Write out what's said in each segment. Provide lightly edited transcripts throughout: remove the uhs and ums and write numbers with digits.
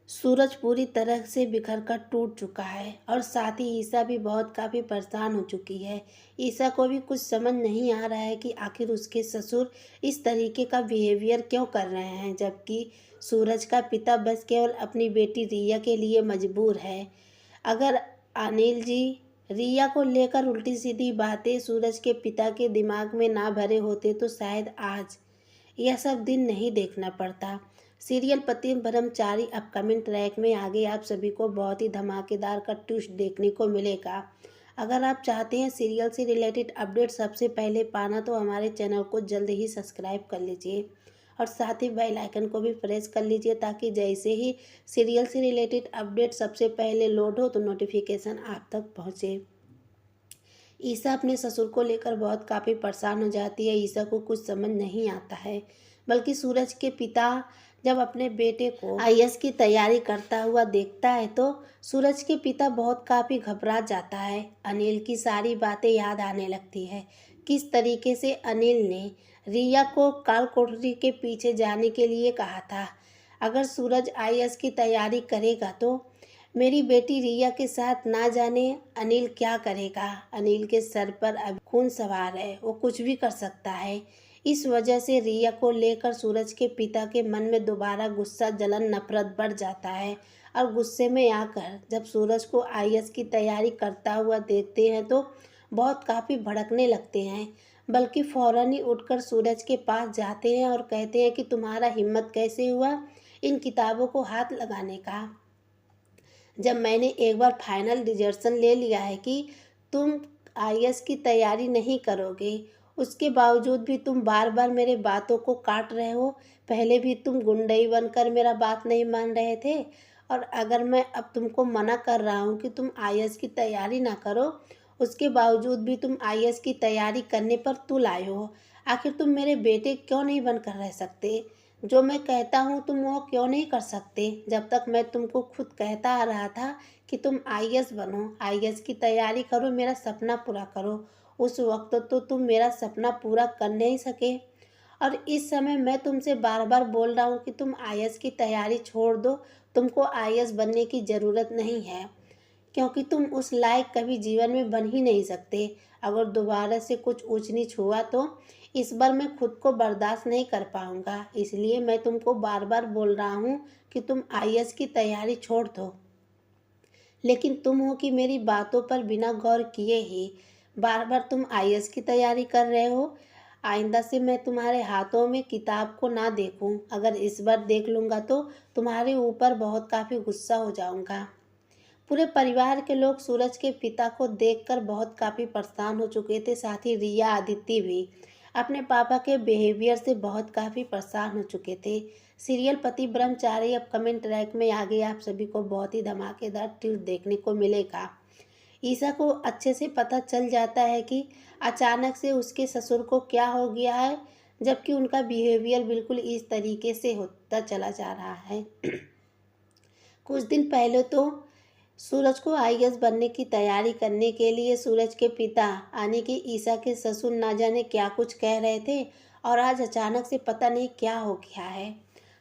सूरज पूरी तरह से बिखर कर टूट चुका है और साथ ही ईशा भी काफ़ी परेशान हो चुकी है। ईशा को भी कुछ समझ नहीं आ रहा है कि आखिर उसके ससुर इस तरीके का बिहेवियर क्यों कर रहे हैं, जबकि सूरज का पिता बस केवल अपनी बेटी रिया के लिए मजबूर है। अगर अनिल जी रिया को लेकर उल्टी सीधी बातें सूरज के पिता के दिमाग में ना भरे होते तो शायद आज यह सब दिन नहीं देखना पड़ता। सीरियल पति ब्रह्मचारी अपकमिंग ट्रैक में आगे आप सभी को बहुत ही धमाकेदार का ट्विस्ट देखने को मिलेगा। अगर आप चाहते हैं सीरियल से रिलेटेड अपडेट सबसे पहले पाना तो हमारे चैनल को जल्द ही सब्सक्राइब कर लीजिए और साथ ही बेल आइकन को भी प्रेस कर लीजिए ताकि जैसे ही सीरियल से रिलेटेड अपडेट सबसे पहले लोड हो तो नोटिफिकेशन आप तक पहुँचे। ईशा अपने ससुर को लेकर काफ़ी परेशान हो जाती है। ईशा को कुछ समझ नहीं आता है, बल्कि सूरज के पिता जब अपने बेटे को आईएएस की तैयारी करता हुआ देखता है तो सूरज के पिता काफ़ी घबरा जाता है। अनिल की सारी बातें याद आने लगती है। किस तरीके से अनिल ने रिया को काल कोठरी के पीछे जाने के लिए कहा था। अगर सूरज आईएएस की तैयारी करेगा तो मेरी बेटी रिया के साथ ना जाने अनिल क्या करेगा। अनिल के सर पर अब खून सवार है, वो कुछ भी कर सकता है। इस वजह से रिया को लेकर सूरज के पिता के मन में दोबारा गुस्सा, जलन, नफरत बढ़ जाता है और गुस्से में आकर जब सूरज को आईएएस की तैयारी करता हुआ देखते हैं तो काफ़ी भड़कने लगते हैं। बल्कि फौरन ही उठकर सूरज के पास जाते हैं और कहते हैं कि तुम्हारा हिम्मत कैसे हुआ इन किताबों को हाथ लगाने का, जब मैंने एक बार फाइनल डिसीजन ले लिया है कि तुम आईएएस की तैयारी नहीं करोगे, उसके बावजूद भी तुम बार बार मेरे बातों को काट रहे हो। पहले भी तुम गुंडई बनकर मेरा बात नहीं मान रहे थे और अगर मैं अब तुमको मना कर रहा हूँ कि तुम आईएएस की तैयारी ना करो, उसके बावजूद भी तुम आईएएस की तैयारी करने पर तुल आए हो। आखिर तुम मेरे बेटे क्यों नहीं बनकर रह सकते? जो मैं कहता हूँ तुम वो क्यों नहीं कर सकते? जब तक मैं तुमको खुद कहता आ रहा था कि तुम आईएएस बनो, आईएएस की तैयारी करो, मेरा सपना पूरा करो, उस वक्त तो तुम मेरा सपना पूरा कर नहीं सके। और इस समय मैं तुमसे बार बार बोल रहा हूँ कि तुम आईएएस की तैयारी छोड़ दो, तुमको आईएएस बनने की ज़रूरत नहीं है, क्योंकि तुम उस लायक कभी जीवन में बन ही नहीं सकते। अगर दोबारा से कुछ ऊंच नीच हुआ तो इस बार मैं खुद को बर्दाश्त नहीं कर पाऊंगा। इसलिए मैं तुमको बार बार बोल रहा हूँ कि तुम आईएएस की तैयारी छोड़ दो, लेकिन तुम हो कि मेरी बातों पर बिना गौर किए ही बार बार तुम आईएएस की तैयारी कर रहे हो। आइंदा से मैं तुम्हारे हाथों में किताब को ना देखूं। अगर इस बार देख लूँगा तो तुम्हारे ऊपर काफ़ी गुस्सा हो जाऊंगा। पूरे परिवार के लोग सूरज के पिता को देखकर काफ़ी परेशान हो चुके थे। साथ ही रिया, आदित्य भी अपने पापा के बिहेवियर से काफ़ी परेशान हो चुके थे। सीरियल पति ब्रह्मचारी अपकमिंग ट्रैक में आगे आप सभी को बहुत ही धमाकेदार ट्विस्ट देखने को मिलेगा। ईशा को अच्छे से पता चल जाता है कि अचानक से उसके ससुर को क्या हो गया है, जबकि उनका बिहेवियर बिल्कुल इस तरीके से होता चला जा रहा है। कुछ दिन पहले तो सूरज को आईएएस बनने की तैयारी करने के लिए सूरज के पिता यानी कि ईशा के ससुर ना जाने क्या कुछ कह रहे थे और आज अचानक से पता नहीं क्या हो गया है।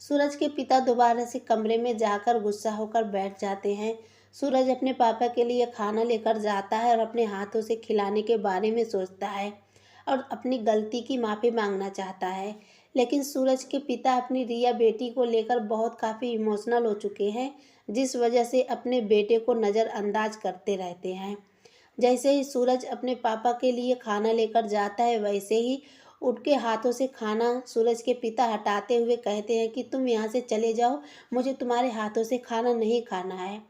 सूरज के पिता दोबारा से कमरे में जाकर गुस्सा होकर बैठ जाते हैं। सूरज अपने पापा के लिए खाना लेकर जाता है और अपने हाथों से खिलाने के बारे में सोचता है और अपनी गलती की माफ़ी मांगना चाहता है। लेकिन सूरज के पिता अपनी रिया बेटी को लेकर काफ़ी इमोशनल हो चुके हैं, जिस वजह से अपने बेटे को नज़रअंदाज करते रहते हैं। जैसे ही सूरज अपने पापा के लिए खाना लेकर जाता है, वैसे ही उनके हाथों से खाना सूरज के पिता हटाते हुए कहते हैं कि तुम यहाँ से चले जाओ, मुझे तुम्हारे हाथों से खाना नहीं खाना है।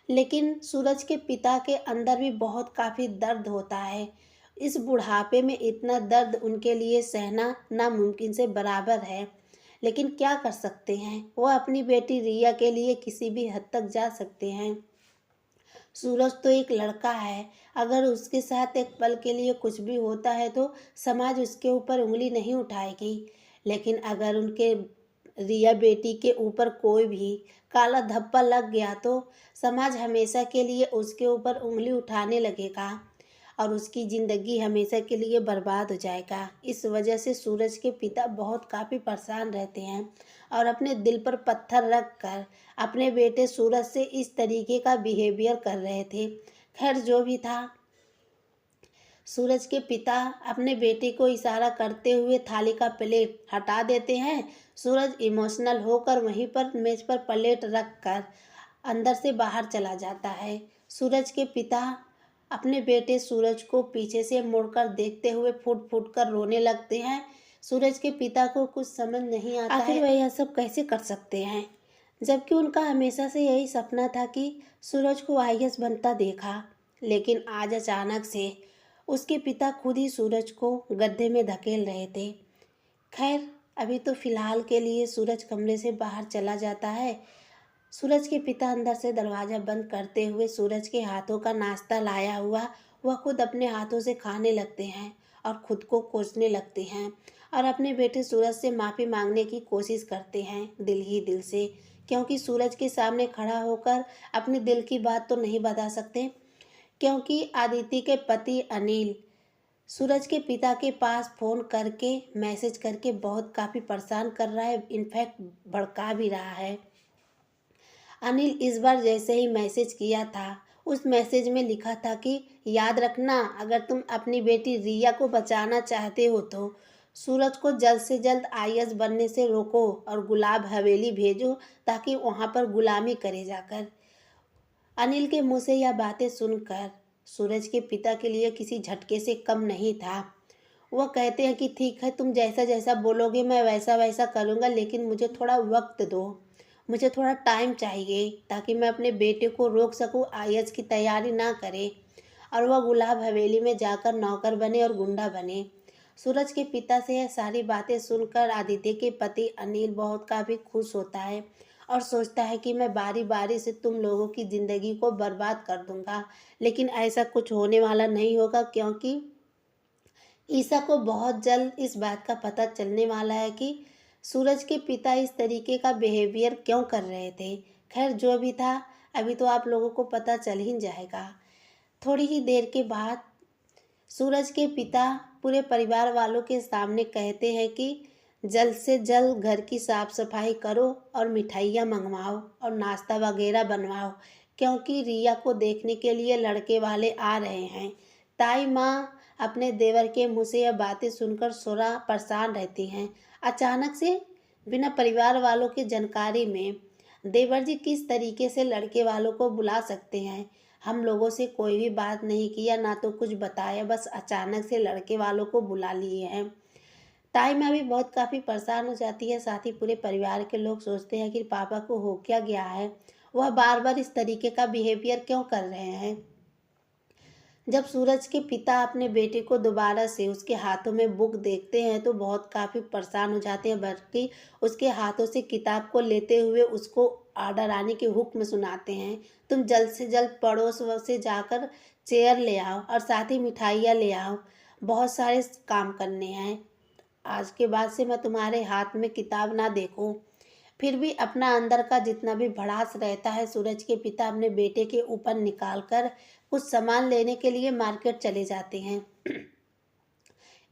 लेकिन सूरज के पिता के अंदर भी काफ़ी दर्द होता है। इस बुढ़ापे में इतना दर्द उनके लिए सहना नामुमकिन से बराबर है, लेकिन क्या कर सकते हैं, वो अपनी बेटी रिया के लिए किसी भी हद तक जा सकते हैं। सूरज तो एक लड़का है, अगर उसके साथ एक पल के लिए कुछ भी होता है तो समाज उसके ऊपर उंगली नहीं उठाएगी, लेकिन अगर उनके रिया बेटी के ऊपर कोई भी काला धब्बा लग गया तो समाज हमेशा के लिए उसके ऊपर उंगली उठाने लगेगा। और उसकी ज़िंदगी हमेशा के लिए बर्बाद हो जाएगा। इस वजह से सूरज के पिता बहुत काफ़ी परेशान रहते हैं और अपने दिल पर पत्थर रख कर अपने बेटे सूरज से इस तरीके का बिहेवियर कर रहे थे। खैर जो भी था, सूरज के पिता अपने बेटे को इशारा करते हुए थाली का प्लेट हटा देते हैं। सूरज इमोशनल होकर वहीं पर मेज पर प्लेट रख कर अंदर से बाहर चला जाता है। सूरज के पिता अपने बेटे सूरज को पीछे से मुड़कर देखते हुए फूट फूट कर रोने लगते हैं। सूरज के पिता को कुछ समझ नहीं आता आखिर वह यह सब कैसे कर सकते हैं, जबकि उनका हमेशा से यही सपना था कि सूरज को आईएएस बनता देखा। लेकिन आज अचानक से उसके पिता खुद ही सूरज को गड्ढे में धकेल रहे थे। खैर अभी तो फिलहाल के लिए सूरज कमरे से बाहर चला जाता है। सूरज के पिता अंदर से दरवाज़ा बंद करते हुए सूरज के हाथों का नाश्ता लाया हुआ वह खुद अपने हाथों से खाने लगते हैं और खुद को कोसने लगते हैं और अपने बेटे सूरज से माफ़ी मांगने की कोशिश करते हैं दिल ही दिल से, क्योंकि सूरज के सामने खड़ा होकर अपने दिल की बात तो नहीं बता सकते, क्योंकि आदिति के पति अनिल सूरज के पिता के पास फ़ोन करके मैसेज करके बहुत काफ़ी परेशान कर रहा है, इनफैक्ट भड़का भी रहा है। अनिल इस बार जैसे ही मैसेज किया था, उस मैसेज में लिखा था कि याद रखना, अगर तुम अपनी बेटी रिया को बचाना चाहते हो तो सूरज को जल्द से जल्द आईएएस बनने से रोको और गुलाब हवेली भेजो ताकि वहाँ पर गुलामी करे जाकर। अनिल के मुंह से यह बातें सुनकर सूरज के पिता के लिए किसी झटके से कम नहीं था। वह कहते हैं कि ठीक है, तुम जैसा जैसा बोलोगे मैं वैसा वैसा करूँगा, लेकिन मुझे थोड़ा वक्त दो, मुझे थोड़ा टाइम चाहिए ताकि मैं अपने बेटे को रोक सकूं आईएएस की तैयारी ना करे और वह गुलाब हवेली में जाकर नौकर बने और गुंडा बने। सूरज के पिता से यह सारी बातें सुनकर आदित्य के पति अनिल बहुत काफ़ी खुश होता है और सोचता है कि मैं बारी बारी से तुम लोगों की ज़िंदगी को बर्बाद कर दूंगा, लेकिन ऐसा कुछ होने वाला नहीं होगा, क्योंकि ईसा को बहुत जल्द इस बात का पता चलने वाला है कि सूरज के पिता इस तरीके का बिहेवियर क्यों कर रहे थे। खैर जो भी था, अभी तो आप लोगों को पता चल ही जाएगा। थोड़ी ही देर के बाद सूरज के पिता पूरे परिवार वालों के सामने कहते हैं कि जल्द से जल्द घर की साफ़ सफाई करो और मिठाइयाँ मंगवाओ और नाश्ता वगैरह बनवाओ, क्योंकि रिया को देखने के लिए लड़के वाले आ रहे हैं। ताई माँ अपने देवर के मुँह से यह बातें सुनकर थोड़ा परेशान रहती हैं। अचानक से बिना परिवार वालों की जानकारी में देवर जी किस तरीके से लड़के वालों को बुला सकते हैं। हम लोगों से कोई भी बात नहीं किया, ना तो कुछ बताया, बस अचानक से लड़के वालों को बुला लिए हैं। ताई माँ भी बहुत काफ़ी परेशान हो जाती है। साथ ही पूरे परिवार के लोग सोचते हैं कि पापा को हो क्या गया है, वह बार बार इस तरीके का बिहेवियर क्यों कर रहे हैं। जब सूरज के पिता अपने बेटे को दोबारा से उसके हाथों में बुक देखते हैं तो बहुत काफ़ी परेशान हो जाते हैं, बल्कि उसके हाथों से किताब को लेते हुए उसको ऑर्डर आने के हुक्म सुनाते हैं। तुम जल्द से जल्द पड़ोस से जाकर चेयर ले आओ और साथ ही मिठाइयाँ ले आओ, बहुत सारे काम करने हैं। आज के बाद से मैं तुम्हारे हाथ में किताब ना देखूं। फिर भी अपना अंदर का जितना भी भड़ास रहता है सूरज के पिता अपने बेटे के ऊपर निकाल कर कुछ सामान लेने के लिए मार्केट चले जाते हैं।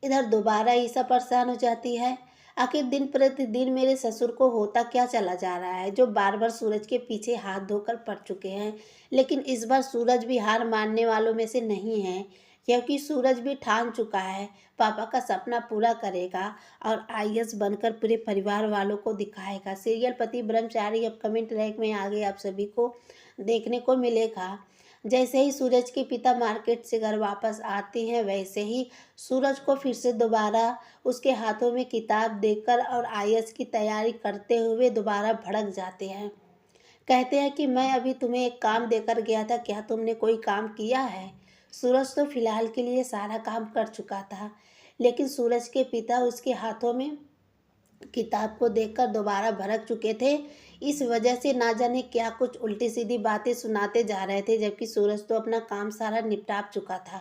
इधर दोबारा ईसा परेशान हो जाती है। आखिर दिन प्रतिदिन मेरे ससुर को होता क्या चला जा रहा है, जो बार बार सूरज के पीछे हाथ धोकर पड़ चुके हैं। लेकिन इस बार सूरज भी हार मानने वालों में से नहीं है, क्योंकि सूरज भी ठान चुका है पापा का सपना पूरा करेगा और आईएएस बनकर पूरे परिवार वालों को दिखाएगा। सीरियल पति ब्रह्मचारी अपकमिंग ट्रैक में आगे आप सभी को देखने को मिलेगा। जैसे ही सूरज के पिता मार्केट से घर वापस आते हैं, वैसे ही सूरज को फिर से दोबारा उसके हाथों में किताब देखकर और आईएएस की तैयारी करते हुए दोबारा भड़क जाते हैं। कहते हैं कि मैं अभी तुम्हें एक काम देकर गया था, क्या तुमने कोई काम किया है। सूरज तो फिलहाल के लिए सारा काम कर चुका था, लेकिन सूरज के पिता उसके हाथों में किताब को देखकर दोबारा भड़क चुके थे। इस वजह से ना जाने क्या कुछ उल्टी सीधी बातें सुनाते जा रहे थे, जबकि सूरज तो अपना काम सारा निपटा चुका था।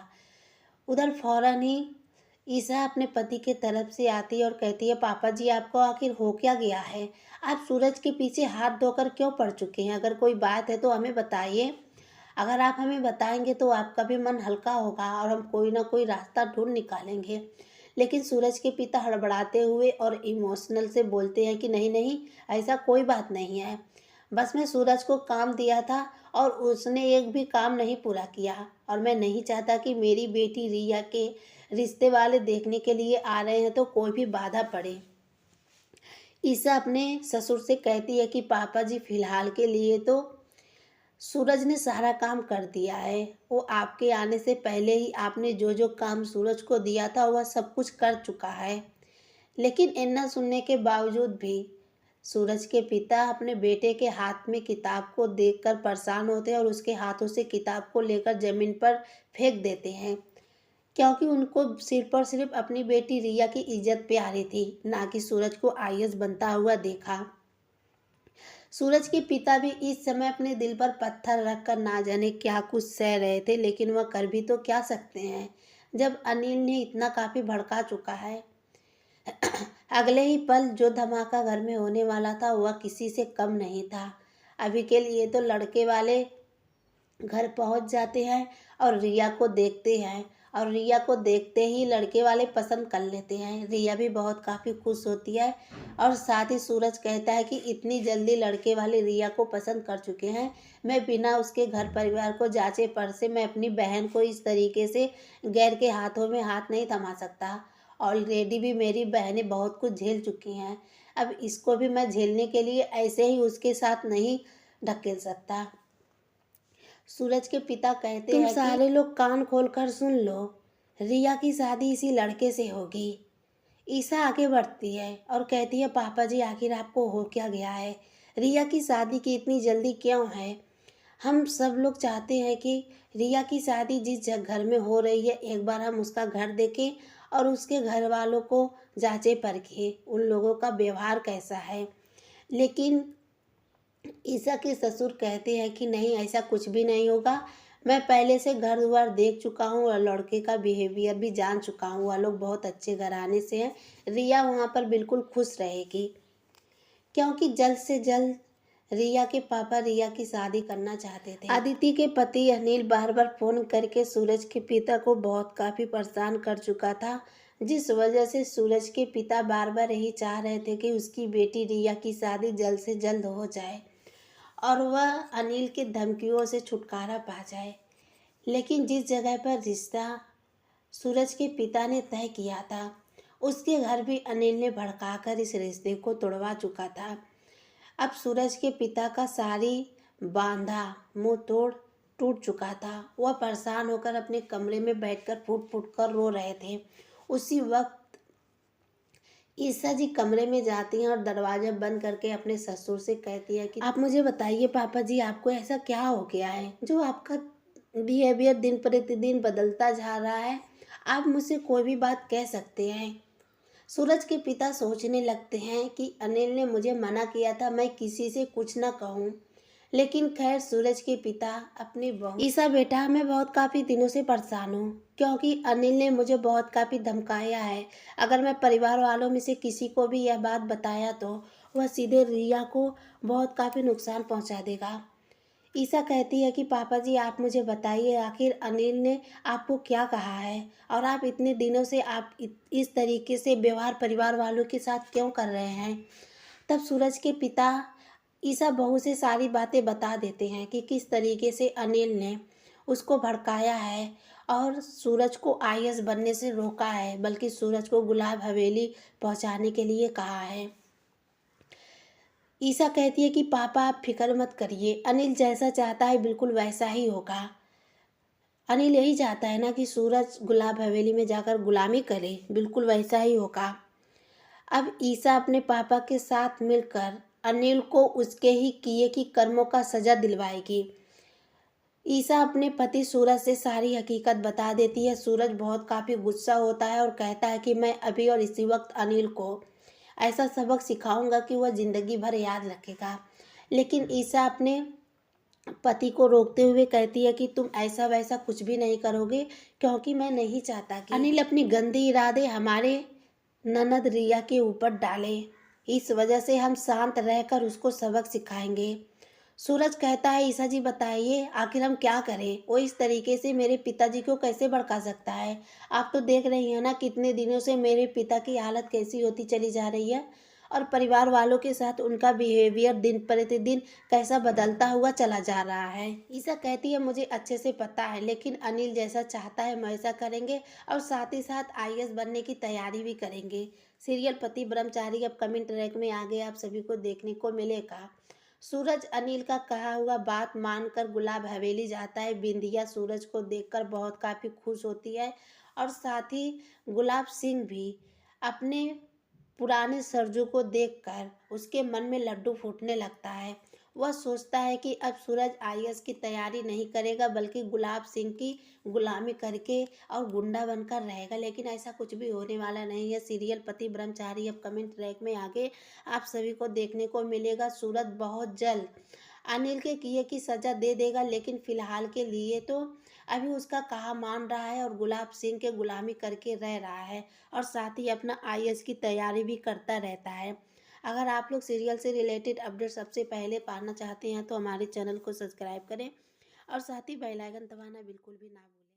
उधर फौरन ही ईसा अपने पति के तरफ से आती है और कहती है, पापा जी आपको आखिर हो क्या गया है, आप सूरज के पीछे हाथ धोकर क्यों पड़ चुके हैं, अगर कोई बात है तो हमें बताइए। अगर आप हमें बताएंगे तो आपका भी मन हल्का होगा और हम कोई ना कोई रास्ता ढूंढ निकालेंगे। लेकिन सूरज के पिता हड़बड़ाते हुए और इमोशनल से बोलते हैं कि नहीं नहीं, ऐसा कोई बात नहीं है। बस मैं सूरज को काम दिया था और उसने एक भी काम नहीं पूरा किया, और मैं नहीं चाहता कि मेरी बेटी रिया के रिश्ते वाले देखने के लिए आ रहे हैं तो कोई भी बाधा पड़े। ईसा अपने ससुर से कहती है कि पापा जी फिलहाल के लिए तो सूरज ने सारा काम कर दिया है। वो आपके आने से पहले ही आपने जो जो काम सूरज को दिया था वह सब कुछ कर चुका है। लेकिन इतना सुनने के बावजूद भी सूरज के पिता अपने बेटे के हाथ में किताब को देखकर परेशान होते हैं और उसके हाथों से किताब को लेकर जमीन पर फेंक देते हैं, क्योंकि उनको सिर पर सिर्फ अपनी बेटी रिया की इज्जत प्यारी थी, ना कि सूरज को आईएएस बनता हुआ देखा। सूरज के पिता भी इस समय अपने दिल पर पत्थर रखकर ना जाने क्या कुछ सह रहे थे, लेकिन वह कर भी तो क्या सकते हैं जब अनिल ने इतना काफी भड़का चुका है। अगले ही पल जो धमाका घर में होने वाला था वह किसी से कम नहीं था। अभी के लिए तो लड़के वाले घर पहुंच जाते हैं और रिया को देखते हैं, और रिया को देखते ही लड़के वाले पसंद कर लेते हैं। रिया भी बहुत काफ़ी खुश होती है और साथ ही सूरज कहता है कि इतनी जल्दी लड़के वाले रिया को पसंद कर चुके हैं, मैं बिना उसके घर परिवार को जांचे परसे मैं अपनी बहन को इस तरीके से गैर के हाथों में हाथ नहीं थमा सकता। ऑलरेडी भी मेरी बहनें बहुत कुछ झेल चुकी हैं, अब इसको भी मैं झेलने के लिए ऐसे ही उसके साथ नहीं ढकेल सकता। सूरज के पिता कहते हैं, तुम सारे लोग कान खोलकर सुन लो, रिया की शादी इसी लड़के से होगी। ईसा आगे बढ़ती है और कहती है, पापा जी आखिर आपको हो क्या गया है? रिया की शादी की इतनी जल्दी क्यों है? हम सब लोग चाहते हैं कि रिया की शादी जिस घर में हो रही है एक बार हम उसका घर देखें और उसके घर वालों को जांचे परखें, उन लोगों का व्यवहार कैसा है। लेकिन ईसा के ससुर कहते हैं कि नहीं, ऐसा कुछ भी नहीं होगा, मैं पहले से घर द्वार देख चुका हूँ और लड़के का बिहेवियर भी जान चुका हूँ, वह लोग बहुत अच्छे घराने से हैं, रिया वहाँ पर बिल्कुल खुश रहेगी। क्योंकि जल्द से जल्द रिया के पापा रिया की शादी करना चाहते थे। अदिति के पति अनिल बार बार फोन करके सूरज के पिता को बहुत काफ़ी परेशान कर चुका था, जिस वजह से सूरज के पिता बार बार यही चाह रहे थे कि उसकी बेटी रिया की शादी जल्द से जल्द हो जाए और वह अनिल के धमकियों से छुटकारा पा जाए। लेकिन जिस जगह पर रिश्ता सूरज के पिता ने तय किया था उसके घर भी अनिल ने भड़काकर इस रिश्ते को तोड़वा चुका था। अब सूरज के पिता का सारी बांधा मुंह तोड़ टूट चुका था। वह परेशान होकर अपने कमरे में बैठकर फूट फूट कर रो रहे थे। उसी वक्त ईसा जी कमरे में जाती हैं और दरवाजा बंद करके अपने ससुर से कहती है कि आप मुझे बताइए पापा जी, आपको ऐसा क्या हो गया है जो आपका बिहेवियर दिन प्रतिदिन बदलता जा रहा है? आप मुझसे कोई भी बात कह सकते हैं। सूरज के पिता सोचने लगते हैं कि अनिल ने मुझे मना किया था मैं किसी से कुछ ना कहूँ, लेकिन खैर सूरज के पिता अपनी बहू, ईसा बेटा मैं बहुत काफ़ी दिनों से परेशान हूँ क्योंकि अनिल ने मुझे बहुत काफ़ी धमकाया है। अगर मैं परिवार वालों में से किसी को भी यह बात बताया तो वह सीधे रिया को बहुत काफ़ी नुकसान पहुँचा देगा। ईसा कहती है कि पापा जी आप मुझे बताइए आखिर अनिल ने आपको क्या कहा है और आप इतने दिनों से आप इस तरीके से व्यवहार परिवार वालों के साथ क्यों कर रहे हैं। तब सूरज के पिता ईसा बहू से सारी बातें बता देते हैं कि किस तरीके से अनिल ने उसको भड़काया है और सूरज को आईएएस बनने से रोका है, बल्कि सूरज को गुलाब हवेली पहुंचाने के लिए कहा है। ईसा कहती है कि पापा आप फिक्र मत करिए, अनिल जैसा चाहता है बिल्कुल वैसा ही होगा। अनिल यही चाहता है ना कि सूरज गुलाब हवेली में जाकर गुलामी करे, बिल्कुल वैसा ही होगा। अब ईसा अपने पापा के साथ मिलकर अनिल को उसके ही किए की कर्मों का सजा दिलवाएगी। ईसा अपने पति सूरज से सारी हकीकत बता देती है। सूरज बहुत काफ़ी गुस्सा होता है और कहता है कि मैं अभी और इसी वक्त अनिल को ऐसा सबक सिखाऊंगा कि वह ज़िंदगी भर याद रखेगा। लेकिन ईसा अपने पति को रोकते हुए कहती है कि तुम ऐसा वैसा कुछ भी नहीं करोगे, क्योंकि मैं नहीं चाहता कि अनिल अपनी गंदी इरादे हमारे ननद रिया के ऊपर डाले। इस वजह से हम शांत रहकर उसको सबक सिखाएंगे। सूरज कहता है, ईसा जी बताइए आखिर हम क्या करें? वो इस तरीके से मेरे पिताजी को कैसे भड़का सकता है? आप तो देख रही हैं ना कितने दिनों से मेरे पिता की हालत कैसी होती चली जा रही है और परिवार वालों के साथ उनका बिहेवियर दिन प्रतिदिन कैसा बदलता हुआ चला जा रहा है। ईसा कहती है, मुझे अच्छे से पता है, लेकिन अनिल जैसा चाहता है हम ऐसा करेंगे और साथ ही साथ आईएएस बनने की तैयारी भी करेंगे। सीरियल पति ब्रह्मचारी अब कमेंट ट्रैक में आगे आप सभी को देखने को मिलेगा। सूरज अनिल का कहा हुआ बात मानकर गुलाब हवेली जाता है। बिंदिया सूरज को देखकर बहुत काफ़ी खुश होती है और साथ ही गुलाब सिंह भी अपने पुराने सरजू को देखकर उसके मन में लड्डू फूटने लगता है। वह सोचता है कि अब सूरज आईएएस की तैयारी नहीं करेगा बल्कि गुलाब सिंह की गुलामी करके और गुंडा बनकर रहेगा, लेकिन ऐसा कुछ भी होने वाला नहीं है। सीरियल पति ब्रह्मचारी अब कमेंट ट्रैक में आगे आप सभी को देखने को मिलेगा। सूरज बहुत जल्द अनिल के किए की सजा दे देगा, लेकिन फिलहाल के लिए तो अभी उसका कहा मान रहा है और गुलाब सिंह के गुलामी करके रह रहा है और साथ ही अपना आईएएस की तैयारी भी करता रहता है। अगर आप लोग सीरियल से रिलेटेड अपडेट सबसे पहले पाना चाहते हैं तो हमारे चैनल को सब्सक्राइब करें और साथ ही बेल आइकन दबाना बिल्कुल भी ना भूलें।